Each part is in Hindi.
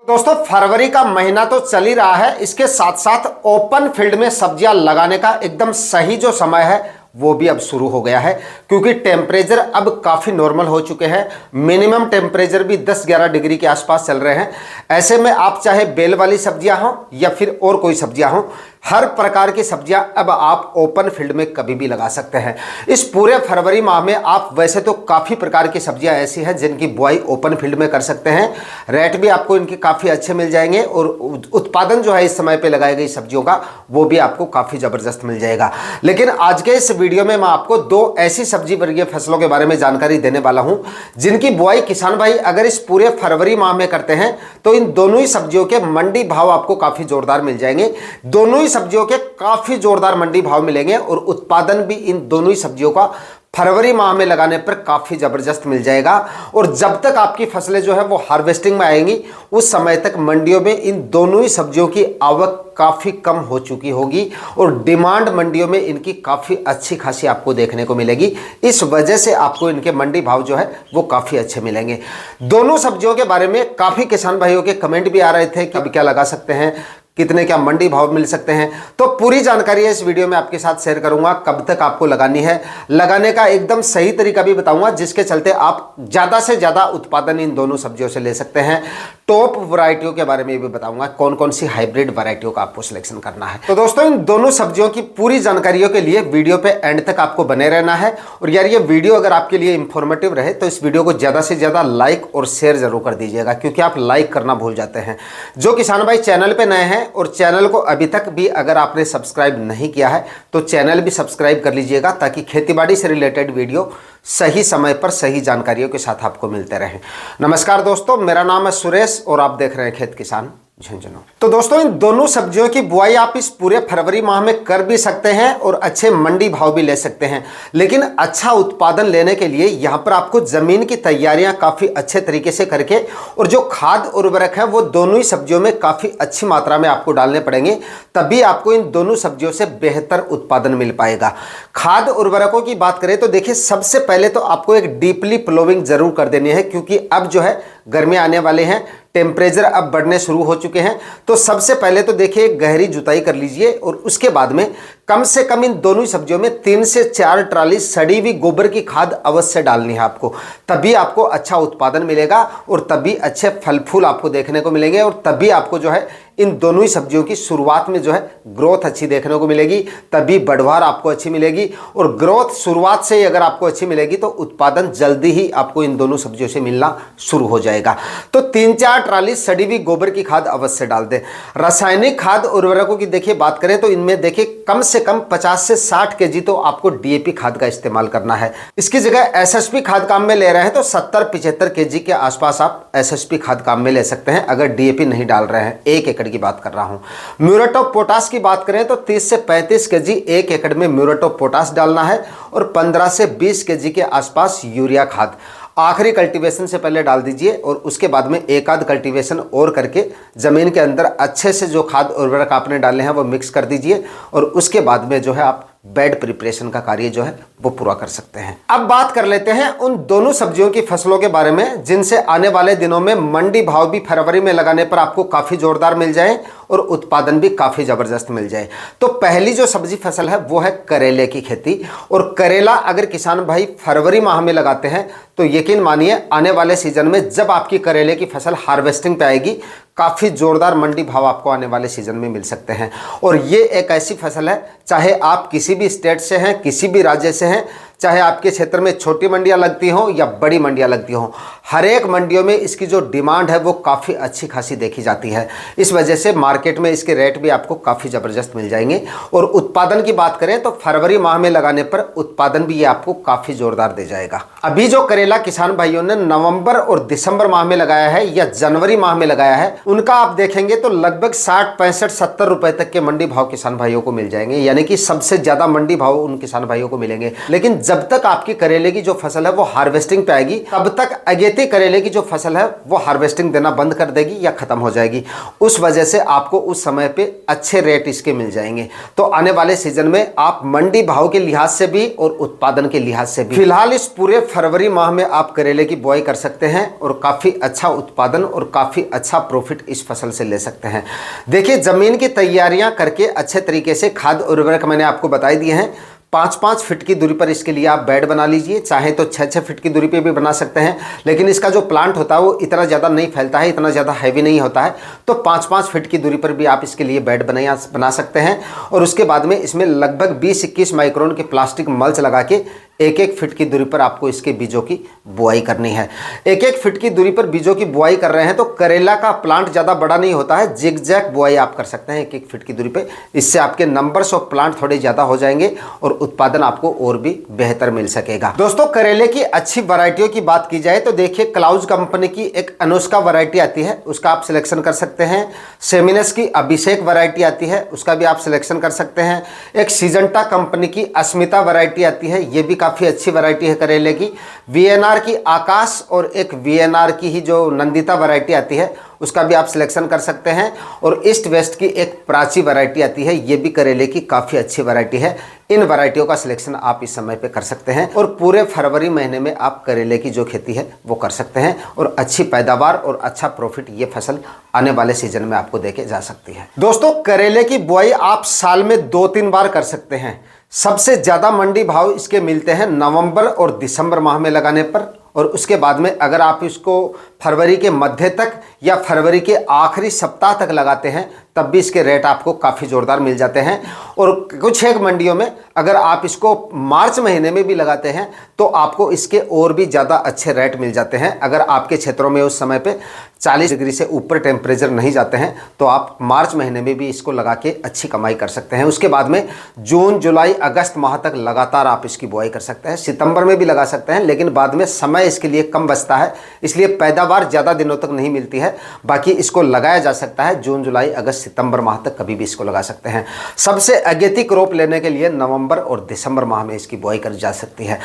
दोस्तों फरवरी का महीना तो चल ही रहा है, इसके साथ साथ ओपन फील्ड में सब्जियां लगाने का एकदम सही जो समय है वो भी अब शुरू हो गया है, क्योंकि टेम्परेचर अब काफ़ी नॉर्मल हो चुके हैं। मिनिमम टेम्परेचर भी 10-11 डिग्री के आसपास चल रहे हैं। ऐसे में आप चाहे बेल वाली सब्जियां हों या फिर और कोई सब्जियां हों, हर प्रकार की सब्जियां अब आप ओपन फील्ड में कभी भी लगा सकते हैं। इस पूरे फरवरी माह में आप वैसे तो काफ़ी प्रकार की सब्जियां ऐसी हैं जिनकी बुआई ओपन फील्ड में कर सकते हैं। रेट भी आपको इनके काफ़ी अच्छे मिल जाएंगे और उत्पादन जो है इस समय पे लगाई गई सब्जियों का वो भी आपको काफ़ी ज़बरदस्त मिल जाएगा। लेकिन आज के इस वीडियो में मैं आपको दो ऐसी सब्जी वर्गीय फसलों के बारे में जानकारी देने वाला हूं जिनकी बुआई किसान भाई अगर इस पूरे फरवरी माह में करते हैं तो इन दोनों ही सब्जियों के मंडी भाव आपको काफ़ी जोरदार मिल जाएंगे। दोनों ही सब्जियों के काफी जोरदार मंडी भाव मिलेंगे और उत्पादन भी इन दोनों ही सब्जियों का फरवरी माह में लगाने पर काफी जबरदस्त मिल जाएगा। और जब तक आपकी फसलें जो है वो हार्वेस्टिंग में आएंगी उस समय तक मंडियों में इन दोनों ही सब्जियों की आवक काफी कम हो चुकी होगी और डिमांड मंडियों में इनकी काफी अच्छी खासी आपको देखने को मिलेगी। इस वजह से आपको इनके मंडी भाव जो है वो काफी अच्छे मिलेंगे। दोनों सब्जियों के बारे में काफी किसान भाइयों के कमेंट भी आ रहे थे कि अब क्या लगा सकते हैं, कितने क्या मंडी भाव मिल सकते हैं, तो पूरी जानकारी इस वीडियो में आपके साथ शेयर करूंगा। कब तक आपको लगानी है, लगाने का एकदम सही तरीका भी बताऊंगा जिसके चलते आप ज़्यादा से ज़्यादा उत्पादन इन दोनों सब्जियों से ले सकते हैं। टॉप वैरायटियों के बारे में भी बताऊंगा, कौन कौन सी हाइब्रिड वैरायटियों का आपको सिलेक्शन करना है। तो दोस्तों इन दोनों सब्जियों की पूरी जानकारियों के लिए वीडियो पे एंड तक आपको बने रहना है। और यार ये वीडियो अगर आपके लिए इंफॉर्मेटिव रहे तो इस वीडियो को ज़्यादा से ज़्यादा लाइक और शेयर जरूर कर दीजिएगा, क्योंकि आप लाइक करना भूल जाते हैं। जो किसान भाई चैनल पर नए हैं और चैनल को अभी तक भी अगर आपने सब्सक्राइब नहीं किया है तो चैनल भी सब्सक्राइब कर लीजिएगा, ताकि खेतीबाड़ी से रिलेटेड वीडियो सही समय पर सही जानकारियों के साथ आपको मिलते रहें। नमस्कार दोस्तों, मेरा नाम है सुरेश और आप देख रहे हैं खेत किसान झुंझुनू। तो दोस्तों इन दोनों सब्जियों की बुआई आप इस पूरे फरवरी माह में कर भी सकते हैं और अच्छे मंडी भाव भी ले सकते हैं। लेकिन अच्छा उत्पादन लेने के लिए यहाँ पर आपको जमीन की तैयारियां काफी अच्छे तरीके से करके और जो खाद उर्वरक है वो दोनों ही सब्जियों में काफी अच्छी मात्रा में आपको डालने पड़ेंगे, तभी आपको इन दोनों सब्जियों से बेहतर उत्पादन मिल पाएगा। खाद उर्वरकों की बात करें तो देखिए सबसे पहले तो आपको एक डीपली प्लोविंग जरूर कर देनी है, क्योंकि अब जो है गर्मी आने वाले हैं, टेम्परेचर अब बढ़ने शुरू हो चुके हैं। तो सबसे पहले तो देखिए गहरी जुताई कर लीजिए और उसके बाद में कम से कम इन दोनों ही सब्जियों में 3 से 4 ट्राली सड़ी हुई गोबर की खाद अवश्य डालनी है आपको, तभी आपको अच्छा उत्पादन मिलेगा और तभी अच्छे फल फूल आपको देखने को मिलेंगे और तभी आपको जो है इन दोनों ही सब्जियों की शुरुआत में जो है ग्रोथ अच्छी देखने को मिलेगी, तभी बढ़वार आपको अच्छी मिलेगी। और ग्रोथ शुरुआत से ही अगर आपको अच्छी मिलेगी तो उत्पादन जल्दी ही आपको इन दोनों सब्जियों से मिलना शुरू हो जाएगा। तो 3-4 ट्राली सड़ी हुई गोबर की खाद अवश्य डाल दें। रासायनिक खाद उर्वरकों की देखिए बात करें तो इनमें देखिए कम से कम 50 से 60 केजी तो आपको डीएपी खाद का इस्तेमाल करना है। इसकी जगह एसएसपी खाद काम में ले रहे हैं तो 70-75 केजी के आसपास आप एसएसपी खाद काम में ले सकते हैं, अगर डीएपी नहीं डाल रहे हैं। 1 एकड़ की बात कर रहा हूं। म्यूरेट ऑफ पोटाश की बात करें तो 30 से 35 केजी 1 एकड़ में म्यूरेट ऑफ पोटाश डालना है और 15 से 20 केजी के आसपास यूरिया खाद आखिरी कल्टीवेशन से पहले डाल दीजिए और उसके बाद में एक आध कल्टीवेशन और करके जमीन के अंदर अच्छे से जो खाद उर्वरक आपने डाले हैं वो मिक्स कर दीजिए और उसके बाद में जो है आप बेड प्रिपरेशन का कार्य जो है वो पूरा कर सकते हैं। अब बात कर लेते हैं उन दोनों सब्जियों की फसलों के बारे में जिनसे आने वाले दिनों में मंडी भाव भी फरवरी में लगाने पर आपको काफी जोरदार मिल जाए और उत्पादन भी काफी जबरदस्त मिल जाए। तो पहली जो सब्जी फसल है वो है करेले की खेती। और करेला अगर किसान भाई फरवरी माह में लगाते हैं तो यकीन मानिए आने वाले सीजन में जब आपकी करेले की फसल हार्वेस्टिंग पे आएगी काफ़ी जोरदार मंडी भाव आपको आने वाले सीजन में मिल सकते हैं। और ये एक ऐसी फसल है, चाहे आप किसी भी स्टेट से हैं, किसी भी राज्य से हैं, चाहे आपके क्षेत्र में छोटी मंडियां लगती हों या बड़ी मंडियां लगती हों, हर एक मंडियों में इसकी जो डिमांड है वो काफ़ी अच्छी खासी देखी जाती है। इस वजह से मार्केट में इसके रेट भी आपको काफ़ी ज़बरदस्त मिल जाएंगे। और उत्पादन की बात करें तो फरवरी माह में लगाने पर उत्पादन भी ये आपको काफ़ी जोरदार दे जाएगा। अभी जो करेला किसान भाइयों ने नवंबर और दिसंबर माह में लगाया है या जनवरी माह में लगाया है, उनका आप देखेंगे तो लगभग 60, 65, 70 रुपए तक के मंडी भाव किसान भाइयों को मिल जाएंगे, यानी कि सबसे ज़्यादा मंडी भाव उन किसान भाइयों को मिलेंगे। लेकिन जब तक आपकी करेले की जो फसल है वो हार्वेस्टिंग पे आएगी तब तक अगेती देखते ही करेले की जो फसल है वो हार्वेस्टिंग देना बंद कर देगी या खत्म हो जाएगी। उस वजह से आपको उस समय पे अच्छे रेट इसके मिल जाएंगे। तो आने वाले सीजन में आप मंडी भाव के लिहाज से भी और उत्पादन के लिहाज से भी फिलहाल इस पूरे फरवरी माह में आप करेले की बुआई कर सकते हैं और काफ़ी अच्छा उत्पादन और काफ़ी अच्छा प्रॉफिट इस फसल से ले सकते हैं। देखिए, ज़मीन की तैयारियां करके अच्छे तरीके से खाद उर्वरक मैंने आपको बताई दिए हैं। 5-5 फीट की दूरी पर इसके लिए आप बेड बना लीजिए, चाहे तो 6-6 फीट की दूरी पे भी बना सकते हैं, लेकिन इसका जो प्लांट होता है वो इतना ज़्यादा नहीं फैलता है, इतना ज़्यादा हैवी नहीं होता है। तो 5-5 फीट की दूरी पर भी आप इसके लिए बेड बना सकते हैं। और उसके बाद में इसमें लगभग 20-21 माइक्रोन के प्लास्टिक मल्च लगा के 1-1 फीट की दूरी पर आपको इसके बीजों की बुआई करनी है। 1-1 फीट की दूरी पर बीजों की बुआई कर रहे हैं तो करेला का प्लांट ज़्यादा बड़ा नहीं होता है, जिगजैग बुआई आप कर सकते हैं 1-1 फीट की दूरी पे। इससे आपके नंबर्स ऑफ प्लांट थोड़े ज़्यादा हो जाएंगे और उत्पादन आपको और भी बेहतर मिल सकेगा। दोस्तों, करेले की अच्छी वैरायटियों की बात की जाए तो देखिए, क्लाउज कंपनी की एक अनुष्का वैरायटी आती है, उसका आप सिलेक्शन कर सकते हैं। सेमिनस की अभिषेक वैरायटी आती है, उसका भी आप सिलेक्शन कर सकते हैं। एक सीजंटा कंपनी की अस्मिता वैरायटी आती है, ये भी काफ़ी अच्छी वैरायटी है करेले की। वीएनआर की आकाश और एक वीएनआर की ही जो नंदिता वैरायटी आती है उसका भी आप सिलेक्शन कर सकते हैं। और ईस्ट वेस्ट की एक प्राची वैरायटी आती है, ये भी करेले की काफ़ी अच्छी वैरायटी है। इन वैरायटियों का सिलेक्शन आप इस समय पे कर सकते हैं और पूरे फरवरी महीने में आप करेले की जो खेती है वो कर सकते हैं और अच्छी पैदावार और अच्छा प्रॉफिट ये फसल आने वाले सीजन में आपको देके जा सकती है। दोस्तों, करेले की बुआई आप साल में 2-3 बार कर सकते हैं। सबसे ज़्यादा मंडी भाव इसके मिलते हैं नवंबर और दिसंबर माह में लगाने पर, और उसके बाद में अगर आप इसको फरवरी के मध्य तक या फरवरी के आखिरी सप्ताह तक लगाते हैं तब भी इसके रेट आपको काफ़ी ज़ोरदार मिल जाते हैं। और कुछ एक मंडियों में अगर आप इसको मार्च महीने में भी लगाते हैं तो आपको इसके और भी ज़्यादा अच्छे रेट मिल जाते हैं। अगर आपके क्षेत्रों में उस समय पे 40 डिग्री से ऊपर टेम्परेचर नहीं जाते हैं तो आप मार्च महीने में भी इसको लगा के अच्छी कमाई कर सकते हैं। उसके बाद में जून, जुलाई, अगस्त माह तक लगातार आप इसकी बुआई कर सकते हैं। सितंबर में भी लगा सकते हैं, लेकिन बाद में समय इसके लिए कम बचता है, इसलिए पैदावार ज़्यादा दिनों तक नहीं मिलती है। बाकी इसको लगाया जा सकता है जून, जुलाई, अगस्त, सितंबर माह तक कभी भी इसको लगा सकते हैं। सबसे अगेती क्रॉप लेने के लिए नवंबर और दिसंबर माह में इसकी बुआई कर जा सकती है।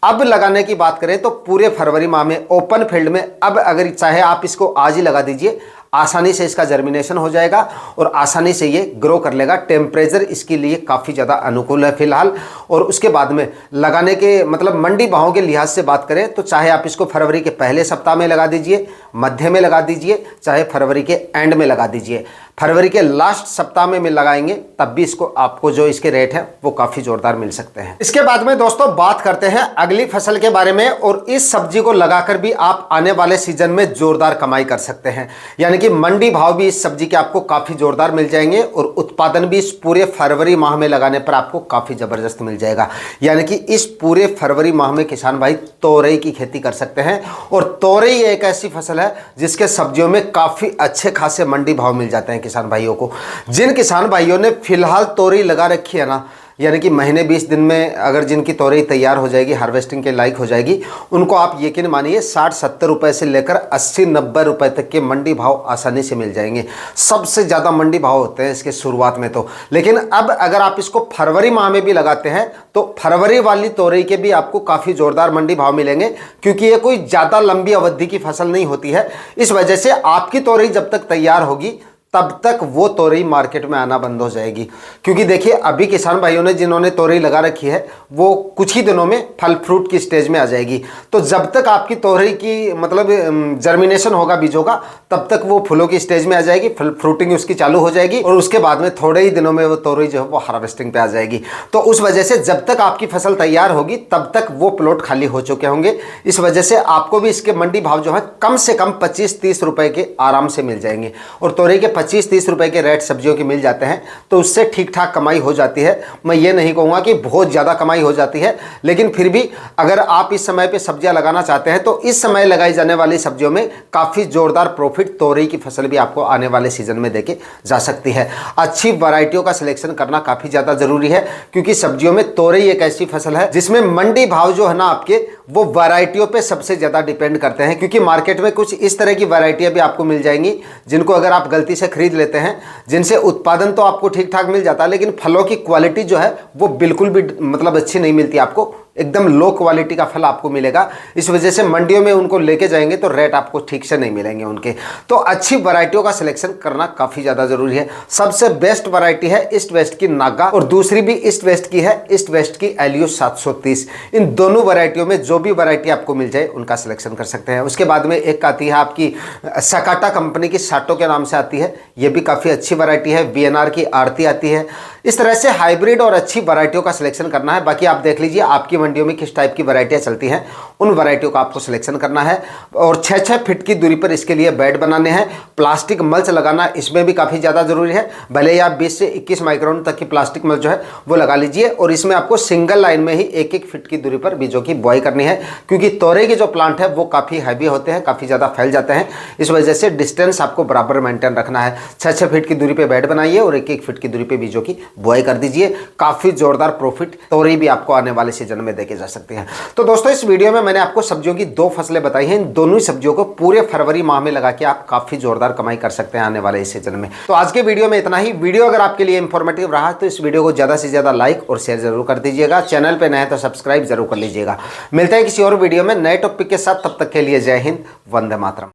अब लगाने की बात करें तो पूरे फरवरी माह में ओपन फील्ड में अब अगर चाहे आप इसको आज ही लगा दीजिए, आसानी से इसका जर्मिनेशन हो जाएगा और आसानी से ये ग्रो कर लेगा। टेम्परेचर इसके लिए काफ़ी ज़्यादा अनुकूल है फिलहाल। और उसके बाद में लगाने के मतलब मंडी भावों के लिहाज से बात करें तो चाहे आप इसको फरवरी के पहले सप्ताह में लगा दीजिए, मध्य में लगा दीजिए, चाहे फरवरी के एंड में लगा दीजिए, फरवरी के लास्ट सप्ताह में लगाएंगे तब भी इसको आपको जो इसके रेट हैं वो काफ़ी ज़ोरदार मिल सकते हैं। इसके बाद में दोस्तों बात करते हैं अगली फसल के बारे में, और इस सब्जी को लगाकर भी आप आने वाले सीजन में ज़ोरदार कमाई कर सकते हैं। यानी कि मंडी भाव भी इस सब्जी के आपको काफ़ी ज़ोरदार मिल जाएंगे और उत्पादन भी इस पूरे फरवरी माह में लगाने पर आपको काफ़ी ज़बरदस्त मिल जाएगा। यानी कि इस पूरे फरवरी माह में किसान भाई तोरई की खेती कर सकते हैं। और तोरई एक ऐसी फसल है जिसके सब्जियों में काफ़ी अच्छे खासे मंडी भाव मिल जाते हैं किसान भाइयों को। जिन किसान भाइयों ने फिलहाल तोरई लगा रखी है ना, यानी कि महीने 20 दिन में अगर जिनकी तोरई तैयार हो जाएगी, हार्वेस्टिंग के लायक हो जाएगी, उनको आप यकीन मानिए 60-70 रुपए से लेकर 80-90 रुपए तक के मंडी भाव आसानी से मिल जाएंगे। सबसे ज़्यादा मंडी भाव होते हैं इसके शुरुआत में तो। लेकिन अब अगर आप इसको फरवरी माह में भी लगाते हैं तो फरवरी वाली तोरई के भी आपको काफ़ी ज़ोरदार मंडी भाव मिलेंगे, क्योंकि ये कोई ज़्यादा लंबी अवधि की फसल नहीं होती है। इस वजह से आपकी तोरई जब तक तैयार होगी तब तक वो तोरई मार्केट में आना बंद हो जाएगी। क्योंकि देखिए, अभी किसान भाइयों ने जिन्होंने तोरई लगा रखी है वो कुछ ही दिनों में फल फ्रूट की स्टेज में आ जाएगी। तो जब तक आपकी तोरई की मतलब जर्मिनेशन होगा बीजों का, तब तक वो फूलों की स्टेज में आ जाएगी, फल फ्रूटिंग उसकी चालू हो जाएगी और उसके बाद में थोड़े ही दिनों में वो तोरई जो है वो हार्वेस्टिंग पे आ जाएगी। तो उस वजह से जब तक आपकी फसल तैयार होगी तब तक वो प्लॉट खाली हो चुके होंगे। इस वजह से आपको भी इसके मंडी भाव जो है कम से कम 25-30 रुपए के आराम से मिल जाएंगे। और तोरई के 25-30 रुपए के रेट सब्जियों के मिल जाते हैं तो उससे ठीक ठाक कमाई हो जाती है। मैं ये नहीं कहूँगा कि बहुत ज़्यादा कमाई हो जाती है, लेकिन फिर भी अगर आप इस समय पे सब्जियां लगाना चाहते हैं तो इस समय लगाई जाने वाली सब्जियों में काफ़ी ज़ोरदार प्रॉफिट तोरई की फसल भी आपको आने वाले सीजन में देके जा सकती है। अच्छी वैरायटियों का सिलेक्शन करना काफ़ी ज़्यादा ज़रूरी है, क्योंकि सब्जियों में तोरई एक ऐसी फसल है जिसमें मंडी भाव जो है ना आपके, वो वैरायटियों पे सबसे ज़्यादा डिपेंड करते हैं। क्योंकि मार्केट में कुछ इस तरह की वैरायटियाँ भी आपको मिल जाएंगी जिनको अगर आप गलती से खरीद लेते हैं, जिनसे उत्पादन तो आपको ठीक ठाक मिल जाता है लेकिन फलों की क्वालिटी जो है वो बिल्कुल भी मतलब अच्छी नहीं मिलती आपको। एकदम लो क्वालिटी का फल आपको मिलेगा। इस वजह से मंडियों में उनको लेके जाएंगे तो रेट आपको ठीक से नहीं मिलेंगे उनके। तो अच्छी वैरायटियों का सिलेक्शन करना काफ़ी ज़्यादा ज़रूरी है। सबसे बेस्ट वैरायटी है ईस्ट वेस्ट की नागा, और दूसरी भी ईस्ट वेस्ट की है, ईस्ट वेस्ट की एलियो 730। इन दोनों वैरायटियों में जो भी वैरायटी आपको मिल जाए उनका सिलेक्शन कर सकते हैं। उसके बाद में एक आती है आपकी सकाटा कंपनी की साटो के नाम से आती है, ये भी काफ़ी अच्छी वैरायटी है। VNR की आरती आती है। इस तरह से हाइब्रिड और अच्छी वैरायटियों का सिलेक्शन करना है। बाकी आप देख लीजिए आपकी मंडियों में किस टाइप की वैरायटियां चलती हैं, उन वैरायटियों का आपको सिलेक्शन करना है। और 6-6 फीट की दूरी पर इसके लिए बेड बनाने हैं। प्लास्टिक मल्च लगाना इसमें भी काफ़ी ज़्यादा ज़रूरी है। भले ही आप 20 से 21 माइक्रोन तक की प्लास्टिक मल्च जो है वो लगा लीजिए, और इसमें आपको सिंगल लाइन में ही 1-1 फीट की दूरी पर बीजों की बुआई करनी है, क्योंकि तोरई के जो प्लांट है वो काफ़ी हैवी होते हैं, काफ़ी ज़्यादा फैल जाते हैं। इस वजह से डिस्टेंस आपको बराबर मेंटेन रखना है। 6-6 फीट की दूरी पर बेड बनाइए और 1-1 फीट की दूरी पर बीजों की बुआई कर दीजिए। काफ़ी जोरदार प्रॉफिट तोरई भी आपको आने वाले सीजन में देके जा सकते हैं। तो दोस्तों इस वीडियो में मैंने आपको सब्जियों की 2 फसलें बताई हैं। इन दोनों ही सब्जियों को पूरे फरवरी माह में लगा के आप काफ़ी जोरदार कमाई कर सकते हैं आने वाले इस सीजन में। तो आज के वीडियो में इतना ही। वीडियो अगर आपके लिए इंफॉर्मेटिव रहा तो इस वीडियो को ज़्यादा से ज़्यादा लाइक और शेयर जरूर कर दीजिएगा। चैनल पर नए हैं तो सब्सक्राइब जरूर कर लीजिएगा। मिलते हैं किसी और वीडियो में नए टॉपिक के साथ, तब तक के लिए जय हिंद, वंदे मातरम।